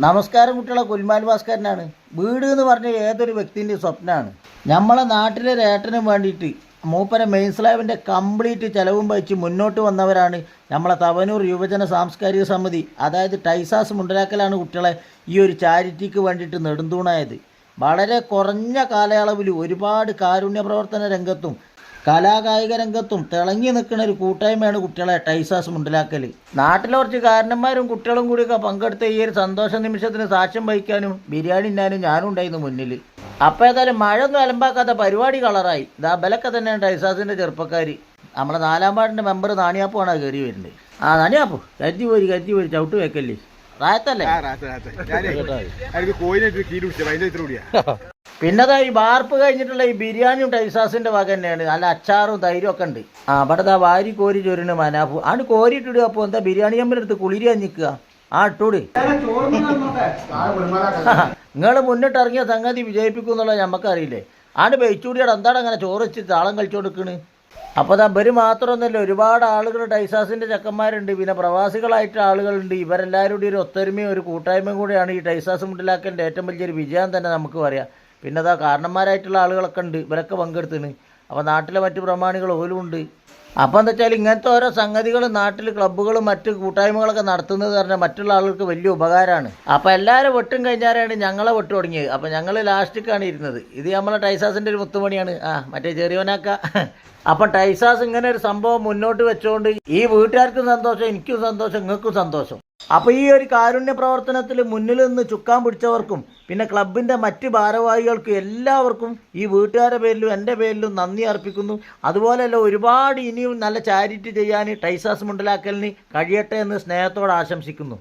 നമസ്കാരം കുട്ടികളെ, കുൽമാൽ ഭാസ്കരനാണ്. വീട് എന്ന് പറഞ്ഞ ഏതൊരു വ്യക്തിൻ്റെ സ്വപ്നമാണ്. നമ്മളെ നാട്ടിലെ ഒരു ഏട്ടനും വേണ്ടിയിട്ട് മൂപ്പര മെയിൻ സ്ലാബിൻ്റെ കംപ്ലീറ്റ് ചിലവും വഹിച്ച് മുന്നോട്ട് വന്നവരാണ് നമ്മളെ തവനൂർ യുവജന സാംസ്കാരിക സമിതി. അതായത് ടൈസാസ് മുണ്ടലാക്കലാണ് കുട്ടികളെ ഈ ഒരു ചാരിറ്റിക്ക് വേണ്ടിയിട്ട് നെടുന്തൂണായത്. വളരെ കുറഞ്ഞ കാലയളവിൽ ഒരുപാട് കാരുണ്യ പ്രവർത്തന രംഗത്തും കലാകായിക രംഗത്തും തിളങ്ങി നിൽക്കുന്ന ഒരു കൂട്ടായ്മയാണ് കുട്ടികളെ ടൈസാസ് മുണ്ടലാക്കൽ. നാട്ടിലെ കുറച്ച് കാരണന്മാരും കുട്ടികളും കൂടിയൊക്കെ പങ്കെടുത്ത ഈ ഒരു സന്തോഷ നിമിഷത്തിന് സാക്ഷ്യം വഹിക്കാനും ബിരിയാണി ഇന്നാനും ഞാനും ഉണ്ടായിരുന്നു മുന്നിൽ. അപ്പോൾ ഏതായാലും മഴ ഒന്നും അലമ്പാക്കാത്ത പരിപാടി കളറായി. ഇതാ ബലൊക്കെ തന്നെയാണ് ടൈസാസിൻ്റെ ചെറുപ്പക്കാർ. നമ്മളെ 4-ാം വാർഡിൻ്റെ മെമ്പർ നാണിയാപ്പുമാണ് കയറി വരുന്നത്. നാണിയാപ്പു കരുതി പോരി ചവിട്ട് വെക്കല്ലേ, റായത്തല്ലേ. പിന്നതാ ഈ വാർപ്പ് കഴിഞ്ഞിട്ടുള്ള ഈ ബിരിയാണിയും ടൈസാസിന്റെ വക തന്നെയാണ്. നല്ല അച്ചാറും തൈരും ഒക്കെ ഉണ്ട്. അവിടെ വാരി കോരി ചൊരിന് മനാഫു ആണ് കോരിയിട്ടിടുക. അപ്പോൾ എന്താ ബിരിയാണി അമ്മയുടെ കുളിരി അഞ്ഞിക്കുക. ഇട്ടൂടി നിങ്ങൾ മുന്നിട്ട് ഇറങ്ങിയ സംഗതി വിജയിപ്പിക്കും എന്നുള്ളത് നമുക്കറിയില്ലേ. ബെയ്ച്ചൂടിയുടെ എന്താണ് അങ്ങനെ ചോറ് വെച്ച് താളം കളിച്ചോടുക്കണ്. അപ്പോൾ അത് ഇവർ മാത്രമൊന്നുമല്ല, ഒരുപാട് ആളുകൾ ടൈസാസിൻ്റെ ചെക്കന്മാരുണ്ട്, പിന്നെ പ്രവാസികളായിട്ട് ആളുകളുണ്ട്. ഇവരെല്ലാവരും കൂടി ഒരു ഒത്തൊരുമയും ഒരു കൂട്ടായ്മയും കൂടിയാണ് ഈ ടൈസാസ് മുണ്ടലാക്കലിൻ്റെ ഏറ്റവും വലിയൊരു വിജയം തന്നെ നമുക്ക് പറയാം. പിന്നെ അതാ കാരണന്മാരായിട്ടുള്ള ആളുകളൊക്കെ ഉണ്ട്, ഇവരൊക്കെ പങ്കെടുത്തിന്. അപ്പോൾ നാട്ടിലെ മറ്റ് പ്രമാണികൾ ഓലും ഉണ്ട്. അപ്പോൾ എന്താ വെച്ചാൽ ഇങ്ങനത്തെ ഓരോ സംഗതികൾ നാട്ടിൽ ക്ലബ്ബുകളും മറ്റ് കൂട്ടായ്മകളൊക്കെ നടത്തുന്നത് പറഞ്ഞാൽ മറ്റുള്ള ആളുകൾക്ക് വലിയ ഉപകാരമാണ്. അപ്പോൾ എല്ലാവരും വെട്ടും കഴിഞ്ഞാലാണ് ഞങ്ങളെ വെട്ട് തുടങ്ങിയത്. അപ്പോൾ ഞങ്ങൾ ലാസ്റ്റിക്കാണ് ഇരുന്നത്. ഇത് നമ്മളെ ടൈസാസിൻ്റെ ഒരു മുത്തുമണിയാണ്, മറ്റേ ചെറിയോനാക്ക. അപ്പം ടൈസാസ് ഇങ്ങനെ ഒരു സംഭവം മുന്നോട്ട് വെച്ചുകൊണ്ട് ഈ വീട്ടുകാർക്കും സന്തോഷം, എനിക്കും സന്തോഷം, നിങ്ങൾക്കും സന്തോഷം. അപ്പോൾ ഈ ഒരു കാരുണ്യ പ്രവർത്തനത്തിൽ മുന്നിൽ നിന്ന് ചുക്കാൻ പിടിച്ചവർക്കും പിന്നെ ക്ലബിൻ്റെ മറ്റ് ഭാരവാഹികൾക്കും എല്ലാവർക്കും ഈ വീട്ടുകാരുടെ പേരിലും എൻ്റെ പേരിലും നന്ദി അർപ്പിക്കുന്നു. അതുപോലെയല്ല ഒരുപാട് ഇനിയും നല്ല ചാരിറ്റി ചെയ്യാൻ ടൈസാസ് മുണ്ടലാക്കലിന് കഴിയട്ടെ എന്ന് സ്നേഹത്തോടെ ആശംസിക്കുന്നു.